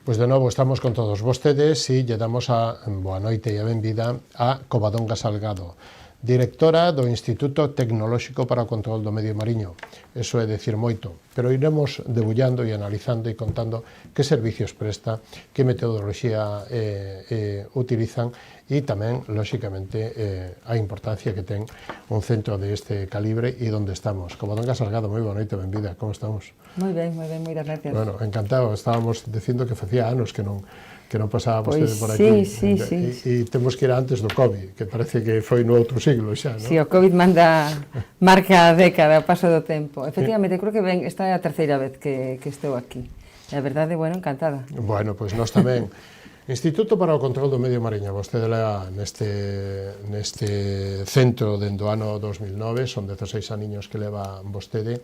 Pois de novo estamos con todos vostedes e lle damos a boa noite e a benvida a Covadonga Salgado, directora do Instituto Tecnolóxico para o Control do Medio Mariño. Eso é decir moito, pero iremos debullando e analizando e contando que servicios presta, que metodoloxía utilizan e tamén, lóxicamente, a importancia que ten un centro deste calibre e onde estamos. Covadonga Salgado, moi boa noite, benvida, como estamos? Moi ben, moitas gracias. Bueno, encantado, estábamos dicindo que facía anos que non pasaba vostede por aquí. Sí. E temos que ir antes do COVID, que parece que foi no outro siglo xa, non? Si, o COVID marca a década, o paso do tempo. Efectivamente, creo que esta é a terceira vez que estou aquí. E a verdade, bueno, encantada. Bueno, pois nós tamén. Instituto para o Control do Medio Mariño, vostede leva neste centro dende o ano 2009, son 16 aniños que leva vostede,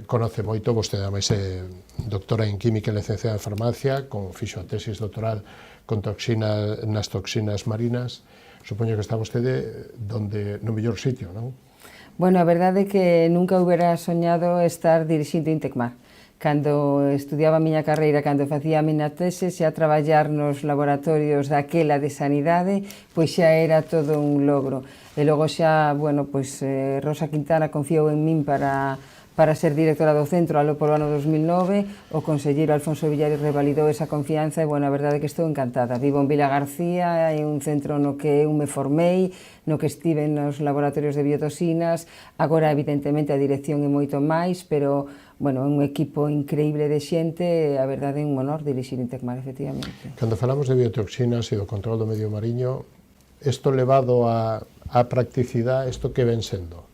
conoce moito, vostede ademais é doctora en Química e licenciada en Farmacia, fixo a tesis doctoral con nas toxinas marinas. Supoño que está vostede no mellor sitio, non? Bueno, a verdade é que nunca houbera soñado estar dirixindo Intecmar. Cando estudiaba a miña carreira, cando facía a miña tese, xa traballar nos laboratorios daquela de sanidade, pois xa era todo un logro. E logo xa, bueno, pois Rosa Quintana confiou en min para ser directora do centro alo polo ano 2009, o conselleiro Alfonso Villares revalidou esa confianza e, bueno, a verdade é que estou encantada. Vivo en Vila García, é un centro no que eu me formei, no que estive nos laboratorios de biotoxinas, agora, evidentemente, a dirección é moito máis, pero, bueno, é un equipo increíble de xente, a verdade é un honor dirixir Intecmar, efectivamente. Cando falamos de biotoxinas e do control do medio mariño, isto levado á practicidade, isto que ven sendo?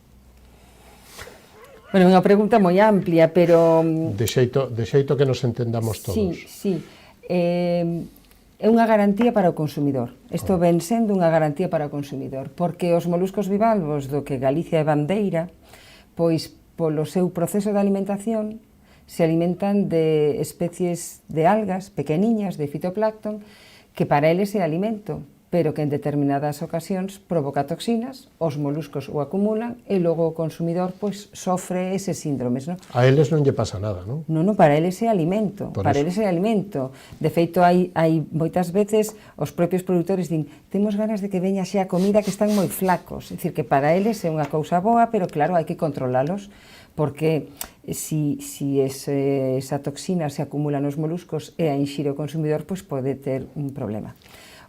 Bueno, é unha pregunta moi amplia, pero... De xeito que nos entendamos todos. Sí. É unha garantía para o consumidor. Isto ven sendo unha garantía para o consumidor, porque os moluscos bivalvos do que Galicia é bandeira, pois polo seu proceso de alimentación se alimentan de especies de algas pequeniñas, de fitoplancton, que para eles é alimento, pero que en determinadas ocasións provoca toxinas, os moluscos o acumulan e logo o consumidor pois sofre eses síndromes, non? A eles non lle pasa nada, non? Non, para eles é alimento, eles é alimento. De feito, hai moitas veces os propios produtores din, temos ganas de que veña xa a comida que están moi flacos, é dicir, que para eles é unha cousa boa, pero claro, hai que controlalos, porque si esa toxina se acumula nos moluscos e a inxire o consumidor, pois pode ter un problema.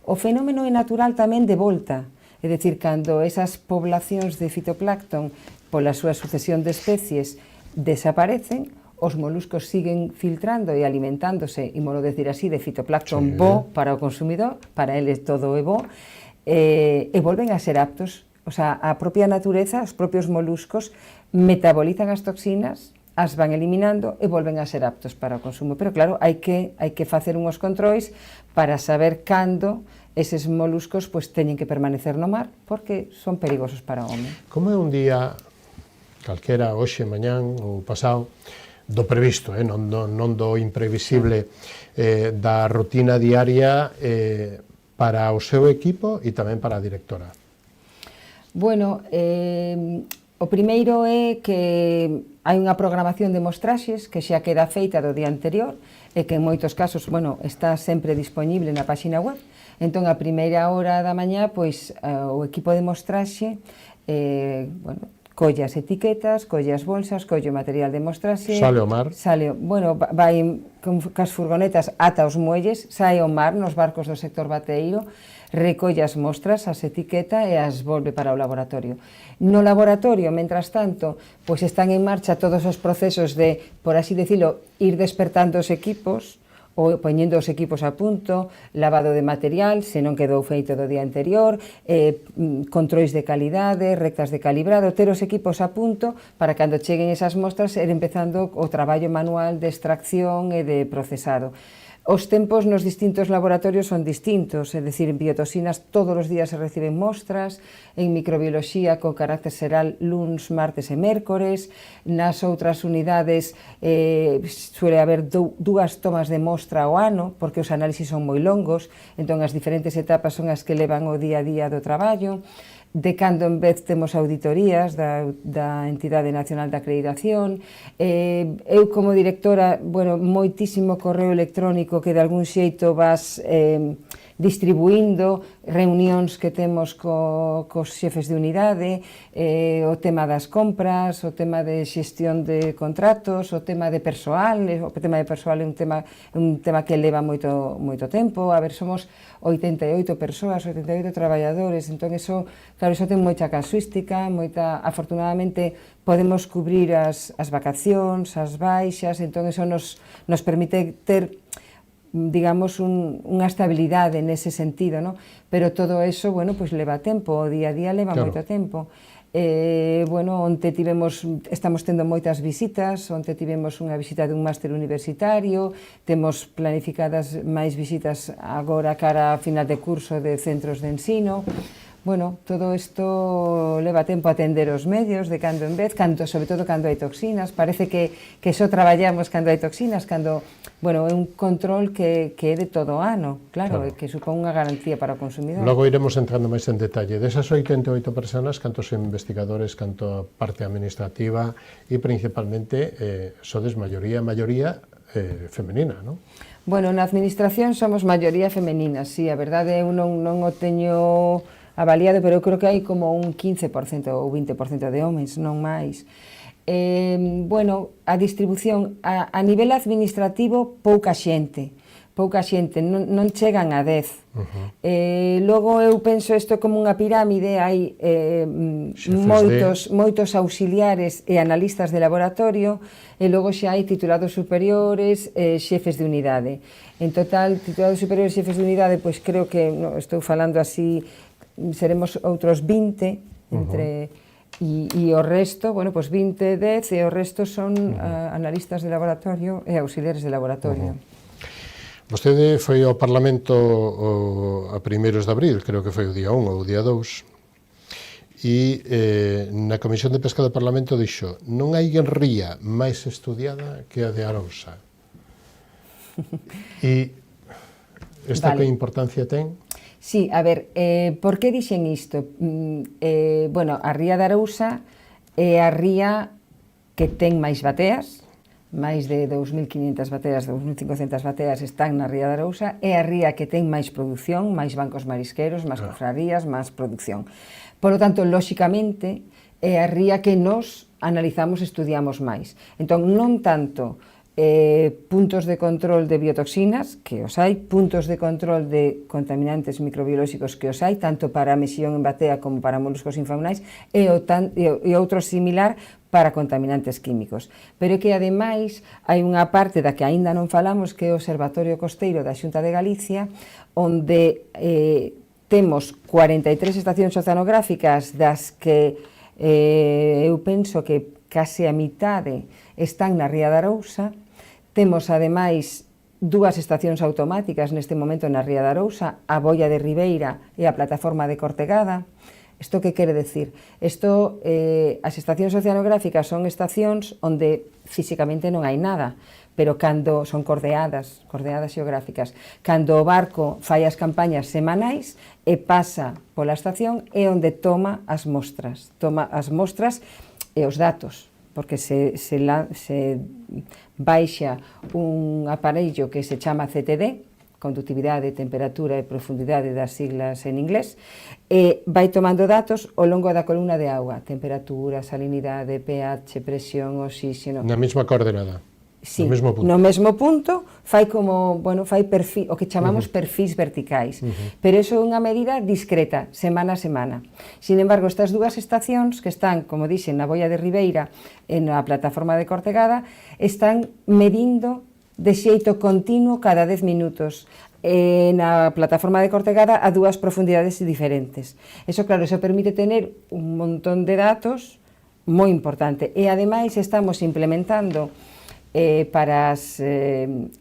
O fenómeno é natural tamén de volta, é dicir, cando esas poblacións de fitoplancton, pola súa sucesión de especies, desaparecen, os moluscos siguen filtrando e alimentándose, imolo decir así, de fitoplancton bo para o consumidor, para eles todo é bo, e volven a ser aptos. O sea, a propia natureza, os propios moluscos, metabolizan as toxinas, as van eliminando e volven a ser aptos para o consumo. Pero claro, hai que facer unhos controis para saber cando eses moluscos pois teñen que permanecer no mar porque son perigosos para o home. Como é un día calquera, hoxe, mañán ou pasado, do previsto, non do imprevisible, da rutina diaria para o seu equipo e tamén para a directora? Bueno, o primeiro é que hai unha programación de mostraxes que xa queda feita do día anterior e que en moitos casos, bueno, está sempre disponible na páxina web. Entón, a primeira hora da mañá, pois, o equipo de mostraxe, colle as etiquetas, colle as bolsas, colle o material de mostraxe. Sale ao mar. Bueno, vai cas furgonetas ata os muelles, sae ao mar nos barcos do sector bateeiro, recolle as mostras, as etiqueta e as volve para o laboratorio. No laboratorio, mentras tanto, pois están en marcha todos os procesos de, por así decirlo, ir despertando os equipos, ou poñendo os equipos a punto, lavado de material, se non quedou feito do día anterior, controis de calidade, rectas de calibrado, ter os equipos a punto para cando cheguen esas mostras ir empezando o traballo manual de extracción e de procesado. Os tempos nos distintos laboratorios son distintos, é dicir, en biotoxinas todos os días se reciben mostras, en microbioloxía con carácter xeral luns, martes e mércores, nas outras unidades suele haber dúas tomas de mostra ao ano, porque os análisis son moi longos, entón as diferentes etapas son as que levan o día a día do traballo. de cando en vez temos auditorías da Entidade Nacional de Acreditación. Eu como directora, moitísimo correo electrónico que de algún xeito vas distribuindo, reunións que temos cos xefes de unidade, o tema das compras, o tema de xestión de contratos, o tema de persoal. O tema de persoal é un tema que leva moito tempo. A ver, somos 88 persoas, 88 traballadores, entón iso, claro, iso ten moita casuística, afortunadamente podemos cubrir as vacacións, as baixas, entón iso nos permite ter, digamos, unha estabilidade nese sentido, ¿no? Pero todo eso, pues leva tempo, o día a día leva moito tempo. Onte estamos tendo moitas visitas, onte tivemos unha visita dun máster universitario, temos planificadas máis visitas agora cara a final de curso de centros de ensino. Todo isto leva tempo a atender os medios de cando en vez, sobre todo cando hai toxinas. Parece que só traballamos cando hai toxinas, cando, é un control que é de todo o ano, claro, que supón unha garantía para o consumidor. Logo iremos entrando máis en detalle. Desas 88 personas, cantos investigadores, canto parte administrativa e principalmente sodes maioría femenina, non? Na administración somos maioría femenina, sí, a verdade eu non o teño avaliado, pero eu creo que hai como un 15% ou 20% de homens, non máis. A distribución a nivel administrativo, pouca xente, non chegan a 10. Logo eu penso isto como unha pirámide, hai moitos auxiliares e analistas de laboratorio, e logo xa hai titulados superiores e xefes de unidade. En total, titulados superiores e xefes de unidade, pois creo que, estou falando así, seremos outros 20 e o resto, 20, 10, e o resto son analistas de laboratorio e auxiliares de laboratorio. Vostede foi ao Parlamento a primeiros de abril, creo que foi o día 1 ou o día 2, e na Comisión de Pesca do Parlamento dixo: non hai ría máis estudiada que a de Arousa. E esta que importancia ten? Sí, a ver, por que dixen isto? A ría de Arousa é a ría que ten máis bateas, máis de 2.500 bateas, 2.500 bateas están na ría de Arousa, é a ría que ten máis produción, máis bancos marisqueros, máis cofrarías, máis produción. Por lo tanto, lóxicamente, é a ría que nos analizamos e estudiamos máis. Entón, non tanto puntos de control de biotoxinas, que os hai, puntos de control de contaminantes microbiolóxicos, que os hai, tanto para mesión en batea como para moluscos infaunais, e outro similar para contaminantes químicos. Pero que, ademais, hai unha parte da que aínda non falamos, que é o Observatorio Costeiro da Xunta de Galicia, onde temos 43 estacións oceanográficas, das que eu penso que case a mitade están na ría de Arousa. Temos, ademais, 2 estacións automáticas neste momento na ría de Arousa, a Boia de Ribeira e a plataforma de Cortegada. Isto que quere decir? As estacións oceanográficas son estacións onde físicamente non hai nada, pero cando son cordeadas xeográficas, cando o barco fai as campañas semanais e pasa pola estación, é onde toma as mostras e os datos, porque se baixa un aparello que se chama CTD, conductividade, temperatura e profundidade das siglas en inglés, e vai tomando datos ao longo da columna de auga, temperatura, salinidade, pH, presión, oxígeno. Na mesma coordenada. Sí, no mesmo punto, fai perfil, o que chamamos perfis verticais, pero iso é unha medida discreta, semana a semana. Sin embargo, estas 2 estacións que están, como dixen, na Boia de Ribeira e na plataforma de Cortegada, están medindo de xeito continuo cada 10 minutos. Na plataforma de Cortegada a 2 profundidades diferentes. Eso, claro, eso permite tener un montón de datos moi importante. E, ademais, estamos implementando para as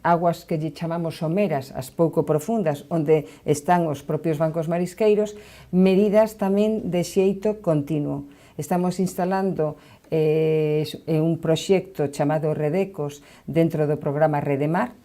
aguas que lle chamamos someras, as pouco profundas, onde están os propios bancos marisqueiros, medidas tamén de xeito continuo. Estamos instalando un proxecto chamado Redecos dentro do programa Redemar,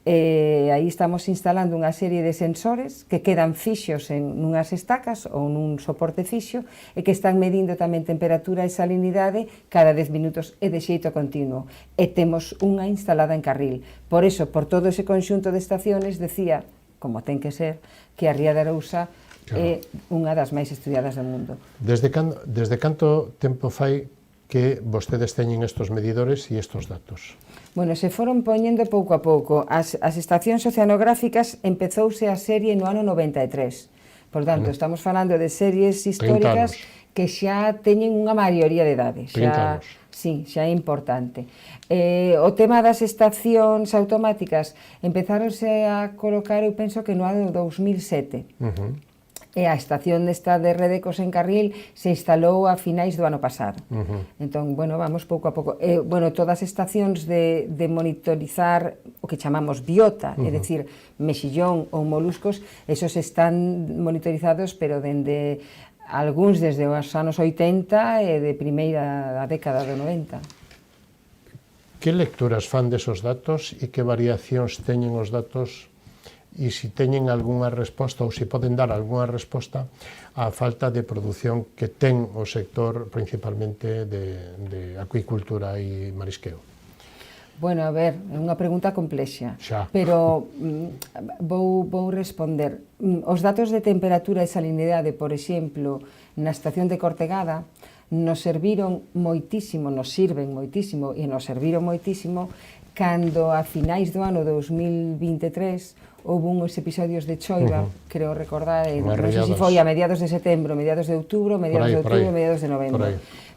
Aí estamos instalando unha serie de sensores que quedan fixos en nunhas estacas ou nun soporte fixo e que están medindo tamén temperatura e salinidade cada 10 minutos e de xeito continuo. E temos unha instalada en Carril. Por eso, por todo ese conxunto de estaciones, decía, como ten que ser, que a Ría de Arousa é unha das máis estudiadas do mundo. Desde canto tempo fai que vostedes teñen estos medidores e estos datos? Bueno, se foron poñendo pouco a pouco. As estacións oceanográficas empezouse a serie no ano 93. Por tanto, estamos falando de series históricas que xa teñen unha maioría de idade. 30 anos. Sí, xa é importante. O tema das estacións automáticas empezáronse a colocar, eu penso que no ano 2007. E a estación desta de Redecos en Carril se instalou a finais do ano pasado. Entón, bueno, vamos pouco a pouco. Bueno, todas as estacións de monitorizar o que chamamos biota, é dicir, mexillón ou moluscos, esos están monitorizados, pero dende algúns desde os anos 80 e de primeira década do 90. Que lecturas fan desos datos e que variacións teñen os datos e se teñen algunha resposta ou se poden dar algunha resposta á falta de produción que ten o sector principalmente de acuicultura e marisqueo? Bueno, a ver, é unha pregunta complexa, Xa. pero vou responder. Os datos de temperatura e salinidade, por exemplo, na estación de Cortegada, nos serviron moitísimo, nos sirven moitísimo e nos serviron moitísimo cando a finais do ano 2023 houve uns episodios de choiva, creo recordar, non sei se foi a mediados de setembro, mediados de outubro, mediados de outubro, mediados de novembro.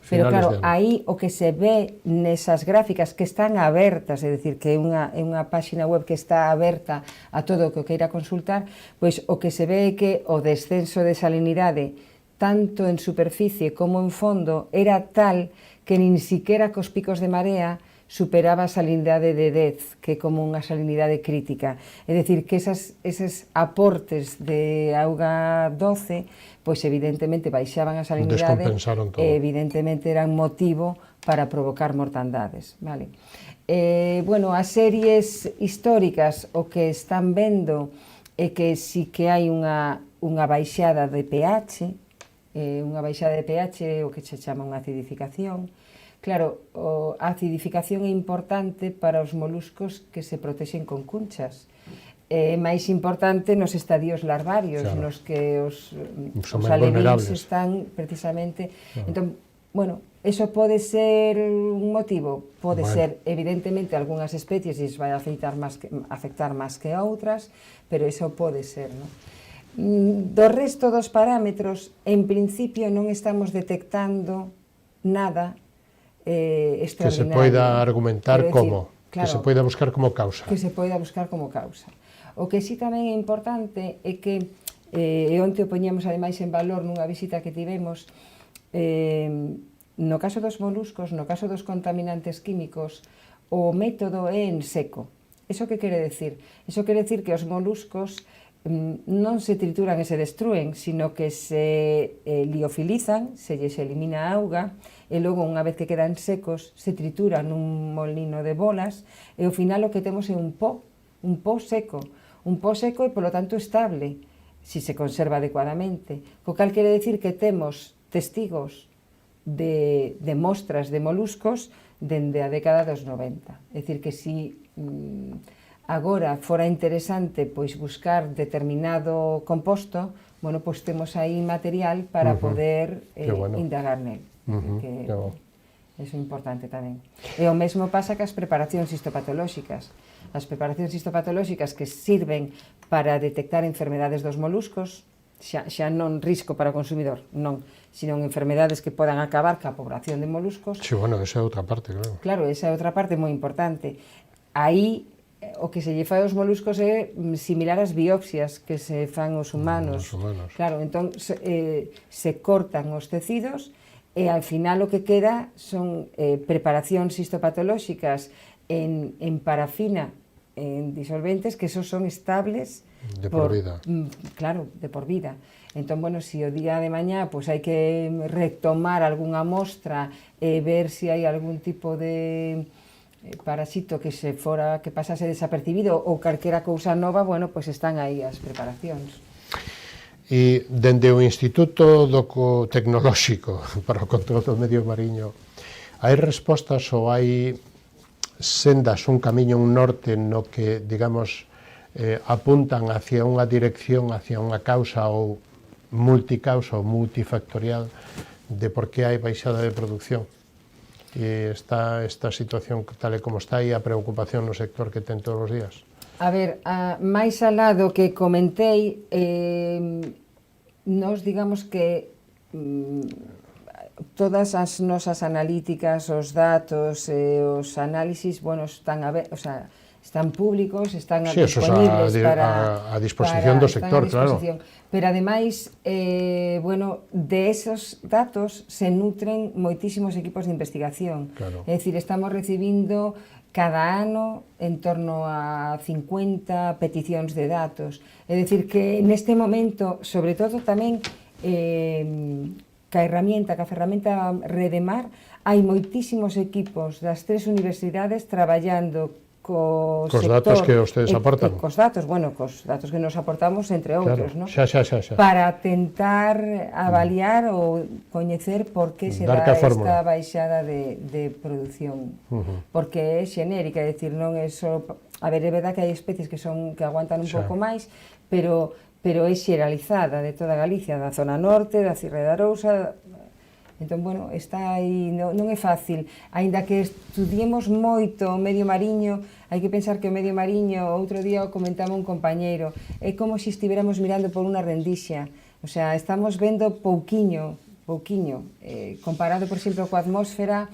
Pero claro, aí o que se ve nesas gráficas que están abertas, é dicir, que é unha páxina web que está aberta a todo o que queira consultar, pois o que se ve é que o descenso de salinidade, tanto en superficie como en fondo, era tal que nin siquiera cos picos de marea superaba a salinidade de 10, que é como unha salinidade crítica. É dicir, que eses aportes de auga doce, pois evidentemente baixaban a salinidade e evidentemente eran motivo para provocar mortandades. Vale? Bueno, as series históricas o que están vendo é que si que hai unha baixada de pH, o que se chama unha acidificación. Claro, a acidificación é importante para os moluscos que se protexen con cunchas. É máis importante nos estadios larvarios, nos que os alevíns están precisamente. Entón, bueno, eso pode ser un motivo, pode ser, evidentemente, algunhas especies e vai afectar máis que outras, pero eso pode ser, non? Do resto dos parámetros, en principio non estamos detectando nada extraordinario. Que se poida argumentar como, que se poida buscar como causa. Que se poida buscar como causa. O que sí tamén é importante é que, onte o poñemos ademais en valor nunha visita que tivemos, no caso dos moluscos, no caso dos contaminantes químicos, o método é en seco. Iso que quere decir? Iso quere decir que os moluscos non se trituran e se destruen, sino que se liofilizan, se lles elimina a auga, e logo, unha vez que quedan secos, se trituran nun molino de bolas, e ao final o que temos é un pó seco e, polo tanto, estable, si se conserva adecuadamente. Co cal quere decir que temos testigos de mostras de moluscos dende a década dos 90. É dicir, que si agora fora interesante pois buscar determinado composto, bueno, pois temos aí material para poder indagar nel. Eso é importante tamén. E o mesmo pasa cas preparacións histopatolóxicas. As preparacións histopatolóxicas que sirven para detectar enfermedades dos moluscos, xa non risco para o consumidor, non, sino enfermedades que podan acabar ca población de moluscos. Sí, bueno, esa é outra parte, claro. Claro, esa é outra parte moi importante. Aí o que se lle fai aos moluscos é similar ás biopsias que se fan aos humanos. Claro, entón se cortan os tecidos e ao final o que queda son preparacións histopatolóxicas en parafina, en disolventes, que esos son estables de por vida. Claro, de por vida. Entón, bueno, se o día de mañá pois hai que retomar algunha mostra e ver se hai algún tipo de parasito que se fora, que pasase desapercibido ou calquera cousa nova, bueno, pois están aí as preparacións. E dende o Instituto Tecnolóxico para o Control do Medio Mariño, hai respostas ou hai sendas, un camiño, un norte no que, digamos, apuntan hacia unha dirección, hacia unha causa ou multicausa ou multifactorial de por que hai baixada de produción? E esta situación tal e como está e a preocupación no sector que ten todos os días? A ver, máis alá do que comentei, nos digamos que todas as nosas analíticas, os datos, os análisis, bueno, están están públicos, están disponibles a disposición do sector, claro. Pero ademais, bueno, de esos datos se nutren moitísimos equipos de investigación. Claro. É dicir, estamos recibindo cada ano en torno a 50 peticións de datos. É dicir, que neste momento, sobre todo tamén, ca ferramenta Redemar, hai moitísimos equipos das 3 universidades traballando cos datos que ustedes aportan. Cos datos que nos aportamos, entre outros, claro. ¿no? Xa. Para tentar avaliar ou coñecer por que se dá esta baixada de produción. Porque é xenérica, é dicir, non é só... A ver, é verdad que hai especies que aguantan un pouco máis, pero é xeralizada de toda Galicia, da zona norte, da Cidade da Arousa. Entón, bueno, está aí, non é fácil. Aínda que estudiemos moito o medio mariño, hai que pensar que o medio mariño, outro día o comentaba un compañeiro, é como se estiveramos mirando por unha rendixa. O sea, estamos vendo pouquiño, comparado, por exemplo, coa atmósfera,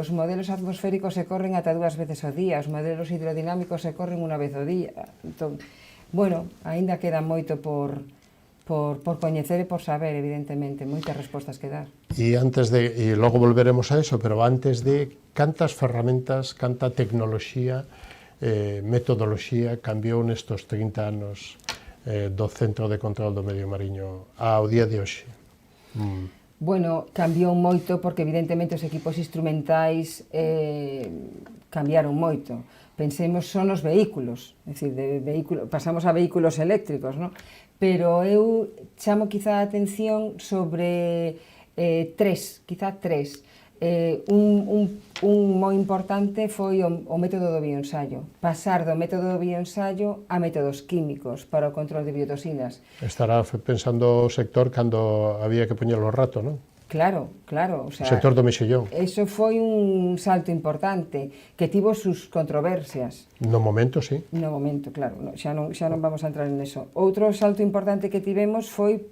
os modelos atmosféricos se corren ata 2 veces ao día, os modelos hidrodinámicos se corren unha vez ao día. Entón, bueno, aínda queda moito por coñecer e por saber, evidentemente, moitas respostas que dar. E logo volveremos a eso, pero antes de cantas ferramentas, canta tecnoloxía, metodoloxía cambiou nestos 30 anos do Centro de Control do Medio Mariño ao día de hoxe? Bueno, cambiou moito porque evidentemente os equipos instrumentais cambiaron moito. Pensemos só nos vehículos, é dicir, pasamos a vehículos eléctricos, non? Pero eu chamo quizá a atención sobre tres. Un moi importante foi o método do bioensayo. Pasar do método do bioensayo a métodos químicos para o control de biotoxinas. Estará pensando o sector cando había que poñelo ao rato, non? Claro. O sector do mexillón. Eso foi un salto importante, que tivo sus controversias. No momento, sí. No momento, claro, xa non vamos a entrar en eso. Outro salto importante que tivemos foi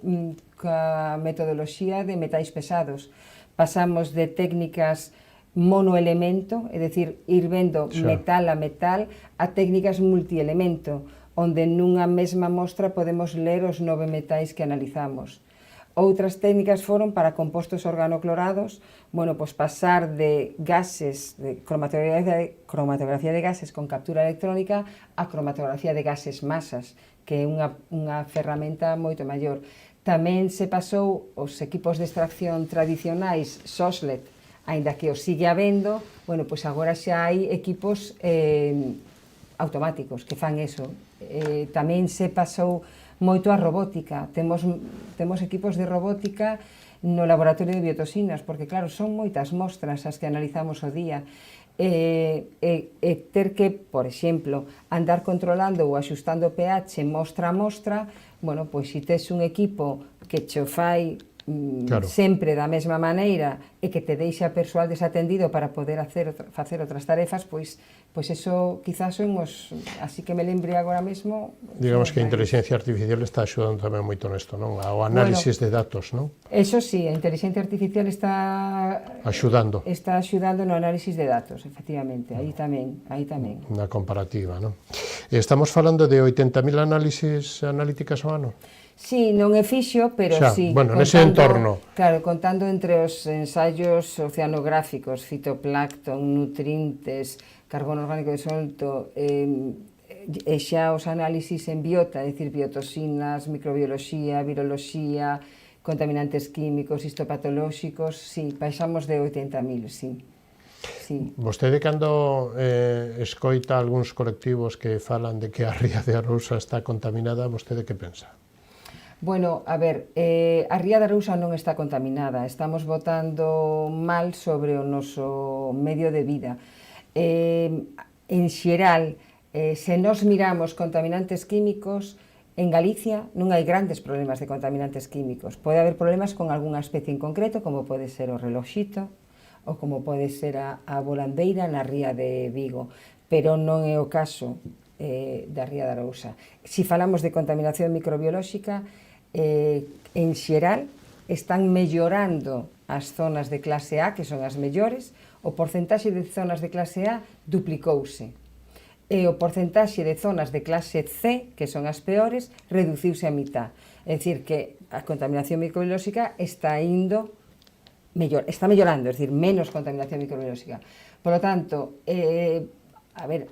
ca metodoloxía de metais pesados. Pasamos de técnicas monoelemento, é dicir, ir vendo metal a metal, a técnicas multielemento, onde nunha mesma mostra podemos ler os 9 metais que analizamos. Outras técnicas foron para compostos organoclorados, bueno, pois pasar de gases, de cromatografía de gases con captura electrónica a cromatografía de gases masas, que é unha ferramenta moito maior. Tamén se pasou os equipos de extracción tradicionais, SOSLED, aínda que os sigue habendo, bueno, pois agora xa hai equipos automáticos que fan eso. Tamén se pasou moito a robótica, temos equipos de robótica no laboratorio de biotoxinas, porque claro, son moitas mostras as que analizamos o día, ter que, por exemplo, andar controlando ou axustando o pH mostra a mostra, bueno, pois se tes un equipo que che fai sempre da mesma maneira e que te deixa persoal desatendido para poder facer outras tarefas, pois eso quizás son os, así que me lembre agora mesmo. Digamos que a inteligencia artificial está axudando tamén moito nesto, non? O análisis de datos, non? Eso sí, a inteligencia artificial está axudando no análisis de datos, efectivamente, aí tamén. Na comparativa, non? Estamos falando de 80.000 analíticas ao ano? Sí, non é fixo, pero sí. Bueno, nese entorno. Claro, contando entre os ensaios oceanográficos, fitoplancton, nutrientes, carbono orgánico disolto, e xa os análisis en biota, é dicir, biotoxinas, microbioloxía, viroloxía, contaminantes químicos, histopatolóxicos, sí, baixamos de 80.000, sí. Sí. Vostede, cando escoita algúns colectivos que falan de que a ría de Arousa está contaminada, vostede que pensa? Bueno, a ver, a ría de Arousa non está contaminada, estamos botando mal sobre o noso medio de vida. En xeral, se nos miramos contaminantes químicos, en Galicia non hai grandes problemas de contaminantes químicos. Pode haber problemas con algunha especie en concreto, como pode ser o reloxito, ou como pode ser a volandeira na ría de Vigo, pero non é o caso da ría de Arousa. Si falamos de contaminación microbiolóxica, en xeral están mellorando as zonas de clase A, que son as mellores, o porcentaxe de zonas de clase A duplicouse. E o porcentaxe de zonas de clase C, que son as peores, reduciuse a mitad. É dicir, que a contaminación microbiolóxica está mellorando, é dicir, menos contaminación microbiolóxica. Por lo tanto, a ver,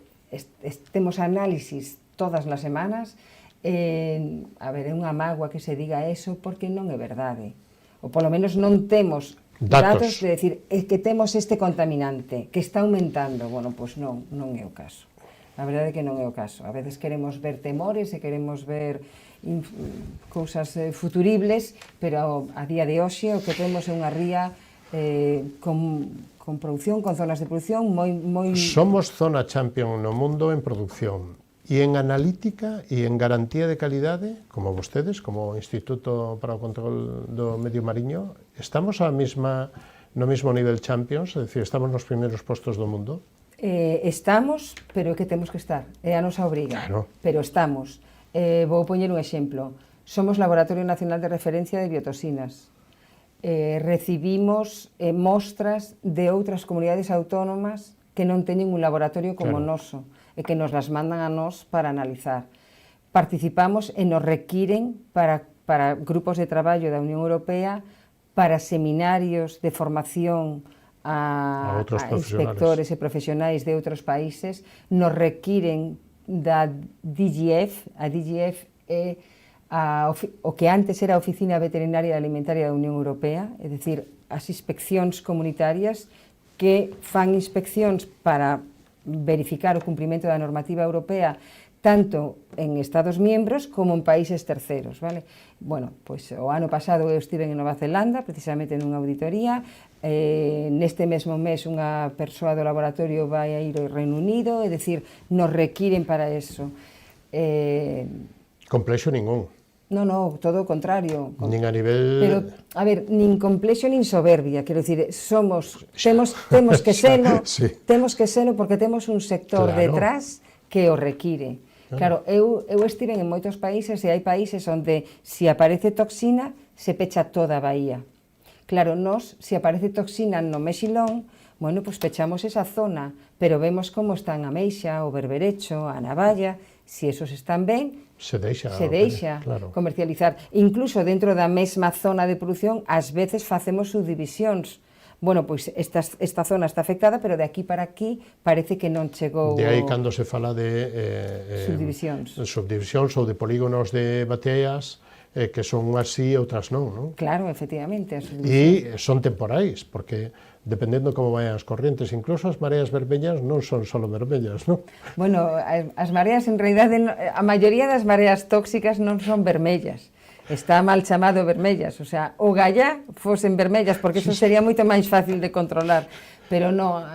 temos análisis todas as semanas. A ver, é unha mágoa que se diga eso porque non é verdade. Ou polo menos non temos datos de decir que temos este contaminante que está aumentando. Bueno, pois non é o caso. A verdade é que non é o caso. A veces queremos ver temores e queremos ver cousas futuribles, pero a día de hoxe o que temos é unha ría con produción, con zonas de produción moi... Somos zona champion no mundo en producción. E en analítica e en garantía de calidade, como vostedes, como Instituto para o Control do Medio Mariño, estamos no mesmo nivel champions, é dicir, estamos nos primeiros postos do mundo? Estamos, pero é que temos que estar, é a nosa obriga, claro. Pero estamos. Vou poñer un exemplo. Somos Laboratorio Nacional de Referencia de Biotoxinas. Recibimos mostras de outras comunidades autónomas que non teñen un laboratorio como o noso, e que nos las mandan a nós para analizar. Participamos e nos requiren para grupos de traballo da Unión Europea, para seminarios de formación a inspectores e profesionais de outros países, nos requiren da DGF. A DGF é o que antes era a Oficina Veterinaria e Alimentaria da Unión Europea, é dicir, as inspeccións comunitarias que fan inspeccións para verificar o cumprimento da normativa europea tanto en Estados miembros como en países terceros, vale? Bueno, pois o ano pasado eu estive en Nova Zelanda, precisamente nunha auditoría, neste mesmo mes unha persoa do laboratorio vai a ir ao Reino Unido, é dicir, nos requiren para eso. Complexo ningún. Non, todo o contrario. Nin a nivel... Pero, a ver, nin complexo nin soberbia, quero dicir, temos que selo, sí. Temos que selo porque temos un sector detrás que o require. Claro, eu estive en moitos países e hai países onde se aparece toxina se pecha toda a bahía. Claro, nós, se aparece toxina no Mexilón, bueno, pois pechamos esa zona, pero vemos como están a Meixa, o Berberecho, a Navalla, se esos están ben, se deixa claro. Comercializar. Incluso dentro da mesma zona de produción, ás veces facemos subdivisións. Bueno, pois esta zona está afectada, pero de aquí para aquí parece que non chegou... De aí cando se fala de... subdivisións ou de polígonos de bateas, que son unhas sí e outras non? Claro, efectivamente. E son temporais, porque dependendo como vayan as corrientes, incluso as mareas vermellas non son só vermellas, non? Bueno, as mareas, en realidade, a maioría das mareas tóxicas non son vermellas. Está mal chamado vermellas, o sea, o gallá fosen vermellas, porque eso sería moito máis fácil de controlar, pero non,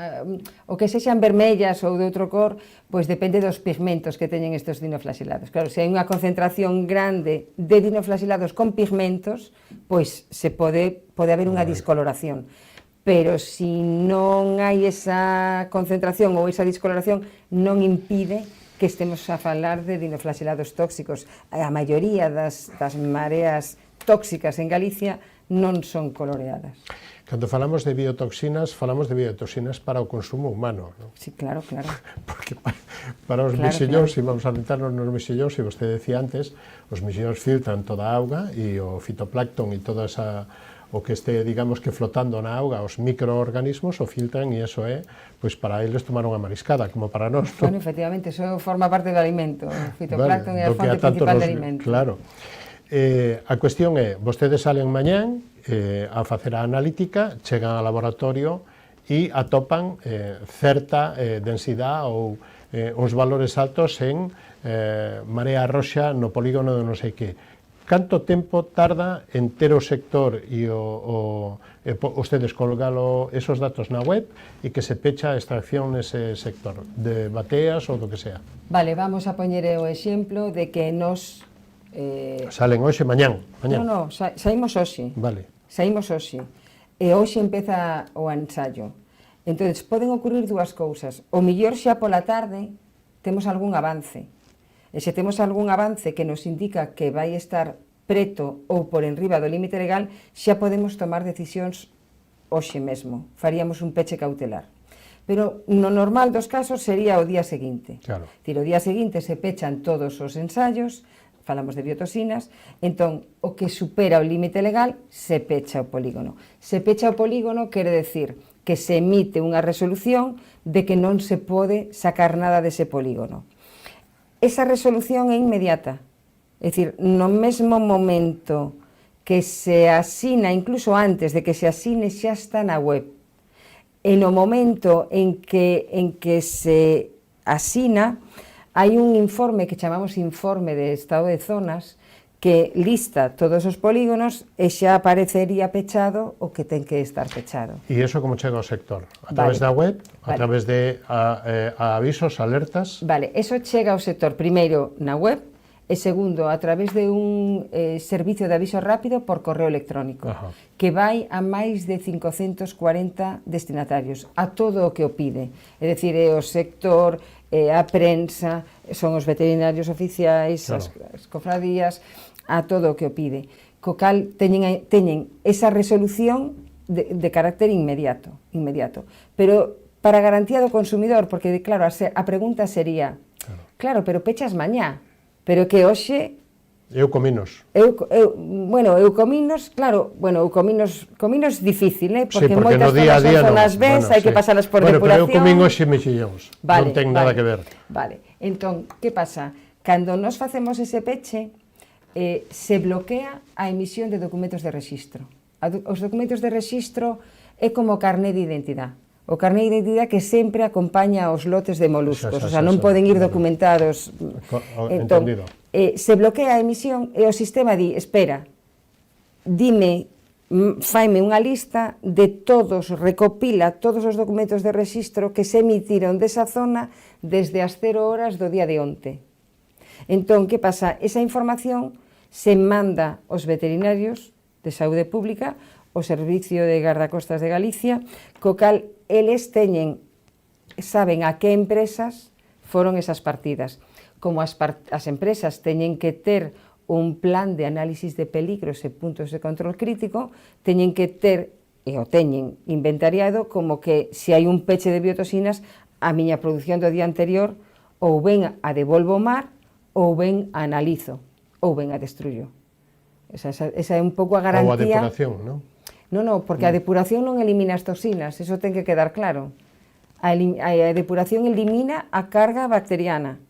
o que sexan vermellas ou de outro cor, pois depende dos pigmentos que teñen estes dinoflaxilados. Claro, se hai unha concentración grande de dinoflaxilados con pigmentos, pois se pode haber unha discoloración. Pero se non hai esa concentración ou esa discoloración, non impide que estemos a falar de dinoflaxilados tóxicos. A maioría das mareas tóxicas en Galicia non son coloreadas. Cando falamos de biotoxinas para o consumo humano, non? Sí, claro. Porque para os mexillóns, se vamos a adentrarnos nos mexillóns, e vostede decía antes, os mexillóns filtran toda a auga e o fitoplancton e toda esa... o que este, digamos, que flotando na auga, os microorganismos o filtran e iso é, pois para eles tomar unha mariscada, como para nós. Bueno, efectivamente, eso forma parte do alimento, o fitoplancton é a fonte principal de alimento. Claro. A cuestión é, vostedes salen mañán a facer a analítica, chegan ao laboratorio e atopan certa densidade ou uns valores altos en marea roxa no polígono de non sei que. Canto tempo tarda en ter o sector e ustedes colgalo esos datos na web e que se pecha a extracción nese sector, de bateas ou do que sea? Vale, vamos a poñer o exemplo de que nos... Salen hoxe, mañán? Non, saímos hoxe. Vale. Saímos hoxe. E hoxe empeza o ensaio. Entón, poden ocurrir dúas cousas. O millor xa pola tarde temos algún avance. E se temos algún avance que nos indica que vai estar preto ou por enriba do límite legal, xa podemos tomar decisións hoxe mesmo. Faríamos un peche cautelar. Pero no normal dos casos sería o día seguinte. Claro. O día seguinte se pechan todos os ensaios, falamos de biotoxinas, entón o que supera o límite legal se pecha o polígono. Se pecha o polígono quere decir que se emite unha resolución de que non se pode sacar nada dese polígono. Esa resolución é inmediata, é dicir, no mesmo momento que se asina, incluso antes de que se asine, xa está na web. E no momento en que se asina, hai un informe que chamamos informe de estado de zonas que lista todos os polígonos e xa aparecería pechado o que ten que estar pechado. E iso como chega ao sector? A través da web? A través de avisos, alertas? Vale, eso chega ao sector primeiro na web e segundo a través de un servicio de aviso rápido por correo electrónico. Ajá. Que vai a máis de 540 destinatarios, a todo o que o pide. É dicir, é o sector, a prensa, son os veterinarios oficiais, claro, as cofradías, a todo o que o pide. Co cal teñen esa resolución de carácter inmediato. Pero para garantía do consumidor, porque claro, a pregunta sería, claro, pero pechas mañá, pero que hoxe... Eu cominos. Eu cominos, claro, eu cominos difícil, porque moitas zonas son zonas B, hai que pasalas por depuración. Pero eu comín hoxe mexillóns, non ten nada que ver. Vale, entón, que pasa? Cando nos facemos ese peche, se bloquea a emisión de documentos de rexistro. Os documentos de rexistro é como carné de identidade. O carné de identidade que sempre acompaña os lotes de moluscos, o sea, non poden ir documentados. Entendido. Se bloquea a emisión e o sistema di, espera, faime unha lista de todos, recopila todos os documentos de rexistro que se emitiron desa zona desde as 0 horas do día de onte. Entón, que pasa? Esa información se manda aos veterinarios de saúde pública, o Servicio de Gardacostas de Galicia, co cal eles saben a que empresas foron esas partidas. Como as empresas teñen que ter un plan de análisis de peligros e puntos de control crítico, teñen que ter, e o teñen inventariado, como que se hai un peche de biotoxinas, a miña produción do día anterior ou ben a devolvo ao mar, ou ben a analizo, ou ben a destruyo. Esa é un pouco a garantía... Ou a depuración, non? Non, porque a depuración non elimina as toxinas, eso ten que quedar claro. A depuración elimina a carga bacteriana,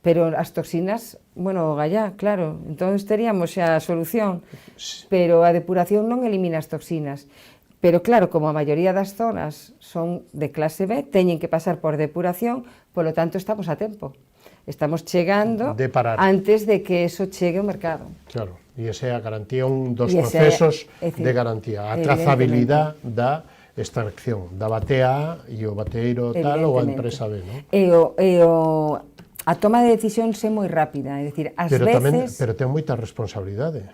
pero as toxinas, gallá, claro, entón teríamos xa a solución, pero a depuración non elimina as toxinas. Pero claro, como a maioría das zonas son de clase B, teñen que pasar por depuración, polo tanto estamos a tempo. Estamos chegando antes de que eso chegue ao mercado. Claro, e esa é a garantía, un dos procesos de garantía, a trazabilidade da extracción, da batea A e o bateeiro tal ou a empresa B, non? A toma de decisións é moi rápida, é dicir, ás veces... Pero ten moita responsabilidade.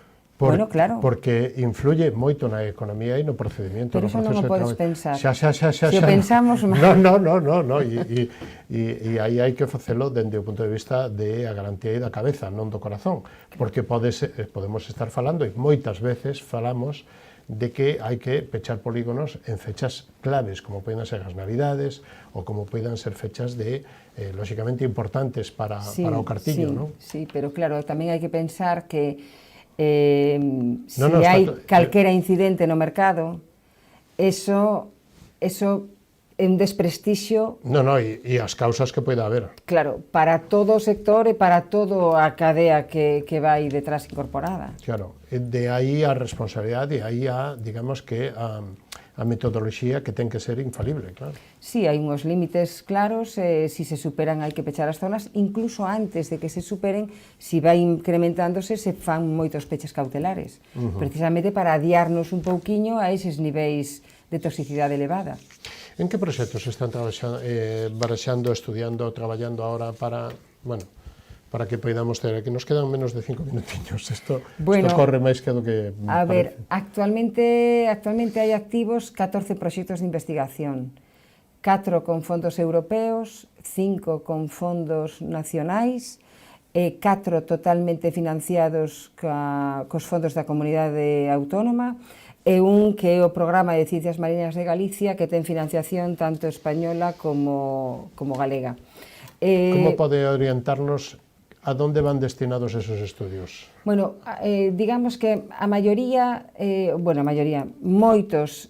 Claro. Porque influye moito na economía e no procedimento. Pero eso non o podes pensar. Xa. Se o pensamos mal... No. E aí hai que facelo dende o punto de vista de a garantía da cabeza, non do corazón. Porque podemos estar falando, e moitas veces falamos, de que hai que pechar polígonos en fechas claves, como poden ser as Navidades, ou como poden ser fechas lóxicamente importantes para o cartillo, non? Sí, pero claro, tamén hai que pensar que se hai calquera incidente no mercado, eso é un desprestixio... E as causas que poida haber. Claro, para todo o sector e para toda a cadea que vai detrás incorporada. Claro, de aí a responsabilidade, de aí a, digamos que, a metodoloxía que ten que ser infalible, claro. Sí, hai uns límites claros, si se superan hai que pechar as zonas, incluso antes de que se superen, si vai incrementándose, se fan moitos peches cautelares, precisamente para adiarnos un pouquiño a eses niveis de toxicidade elevada. En que proxectos están baraxando, estudiando, traballando ahora para, bueno, para que poidamos ter, que nos quedan menos de 5 minutiños, isto corre máis que do que... A ver, actualmente hai activos 14 proxectos de investigación, 4 con fondos europeos, 5 con fondos nacionais, 4 totalmente financiados cos fondos da comunidade autónoma, e un que é o Programa de Ciencias Mariñas de Galicia, que ten financiación tanto española como galega. Como pode orientarnos a donde van destinados esos estudios? Bueno, digamos que a maioría, moitos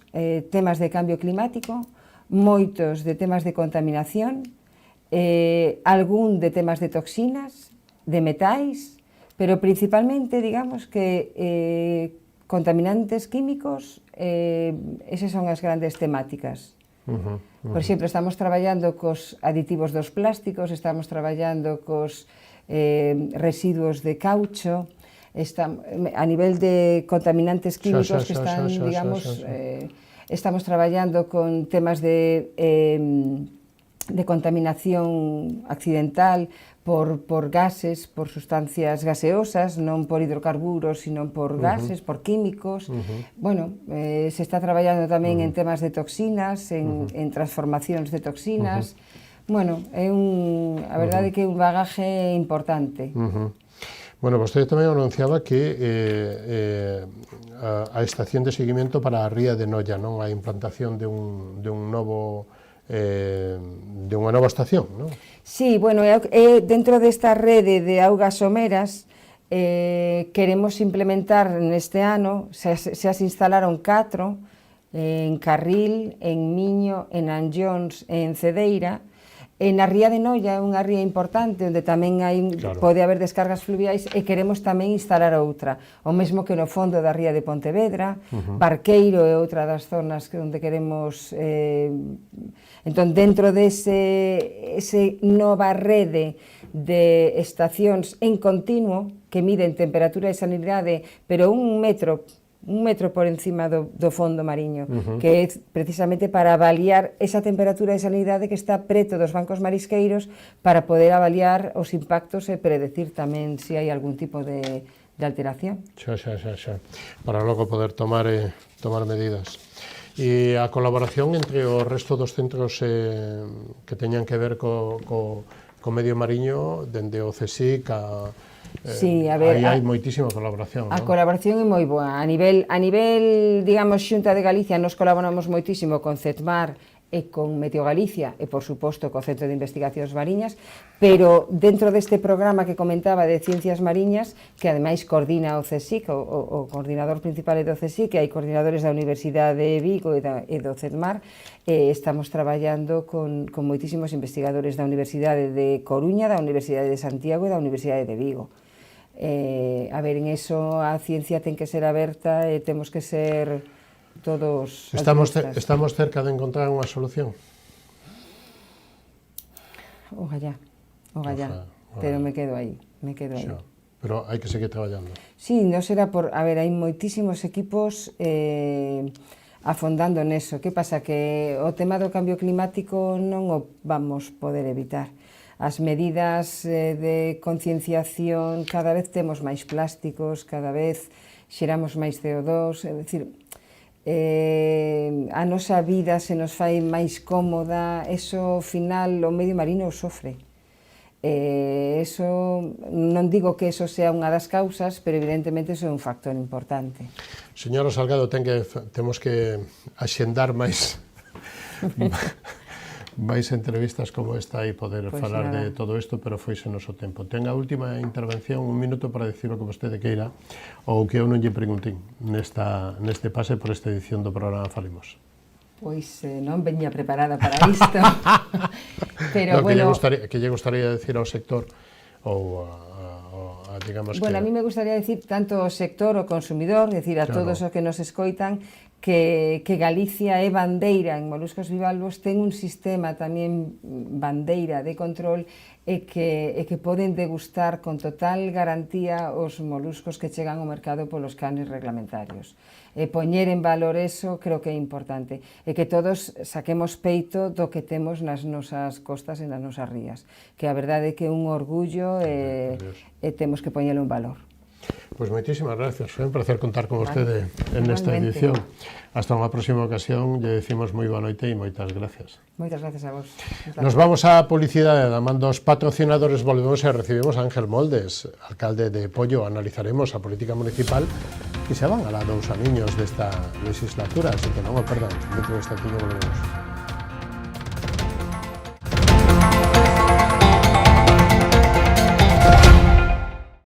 temas de cambio climático, moitos de temas de contaminación, algún de temas de toxinas, de metais, pero principalmente, digamos que contaminantes químicos, esas son as grandes temáticas. Por exemplo, estamos traballando cos aditivos dos plásticos, estamos traballando cos residuos de caucho, a nivel de contaminantes químicos que están, digamos, estamos traballando con temas de contaminación accidental por gases, por sustancias gaseosas, non por hidrocarburos, sino por gases, por químicos. Bueno, se está traballando tamén en temas de toxinas, en transformacións de toxinas. Bueno, a verdade é que é un bagaje importante. Bueno, vostede tamén anunciaba que a estación de seguimento para a ría de Noia, non? A implantación de unha nova estación, non? Sí, bueno, dentro desta rede de augas someras queremos implementar neste ano, xa se instalaron 4 en Carril, en Miño, en Anllóns e en Cedeira. Na ría de Noia é unha ría importante onde tamén pode haber descargas fluviais e queremos tamén instalar outra. O mesmo que no fondo da ría de Pontevedra, Barqueiro é outra das zonas onde queremos... Entón, dentro dese nova rede de estacións en continuo que miden temperatura e sanidade, pero un metro por encima do fondo mariño, que é precisamente para avaliar esa temperatura de sanidade que está preto dos bancos marisqueiros para poder avaliar os impactos e predecir tamén se hai algún tipo de alteración. Xa. Para logo poder tomar medidas. E a colaboración entre o resto dos centros que teñan que ver co medio mariño, dende o CSIC a... Sí, a ver, hai moitísima colaboración, non? A colaboración é moi boa. A nivel, digamos, Xunta de Galicia, nos colaboramos moitísimo con CETMAR e con Meteo Galicia e, por suposto, co Centro de Investigacións Mariñas, pero dentro deste programa que comentaba de Ciencias Mariñas, que ademais coordina o CSIC, o coordinador principal é do CSIC, que hai coordinadores da Universidade de Vigo e do CETMAR, estamos traballando con moitísimos investigadores da Universidade de Coruña, da Universidade de Santiago e da Universidade de Vigo. A ver, en eso a ciencia ten que ser aberta e temos que ser todos... Estamos cerca de encontrar unha solución? Ogallá, pero me quedo aí. Pero hai que seguir traballando. Sí, non será por... A ver, hai moitísimos equipos afondando neso. Que pasa? Que o tema do cambio climático non o vamos poder evitar. As medidas de concienciación, cada vez temos máis plásticos, cada vez xeramos máis CO2, é dicir, a nosa vida se nos fai máis cómoda, eso, ao final, o medio marino o sofre. Eso, non digo que eso sea unha das causas, pero evidentemente eso é un factor importante. Señora Salgado, temos que axendar máis entrevistas como esta e poder falar de todo isto, pero foise o noso tempo. Ten a última intervención, un minuto para dicir o que vostede queira ou que eu non lle preguntín neste pase por esta edición do programa Falemos. Pois non veña preparada para isto. Pero bueno, que lle gustaría decir ao sector ou digamos que... Bueno, a mí me gustaría decir tanto ao sector, ao consumidor, decir a todos os que nos escoitan, que Galicia é bandeira en moluscos bivalvos, ten un sistema tamén bandeira de control e que poden degustar con total garantía os moluscos que chegan ao mercado polos canes reglamentarios. Poñer en valor eso creo que é importante, e que todos saquemos peito do que temos nas nosas costas e nas nosas rías, que a verdade é que é un orgullo e temos que poñelo en valor. Pois moitísimas gracias, foi un placer contar con vostede en esta edición. Hasta unha próxima ocasión, lle decimos moi boa noite e moitas gracias. Moitas gracias a vos. Nos vamos á publicidade, da man dos patrocinadores volvemos e recibimos a Ángel Moldes, alcalde de Pollo. Analizaremos a política municipal que se van alá 2 aniños desta legislatura, así que non o perdan, dentro desta tiño volvemos.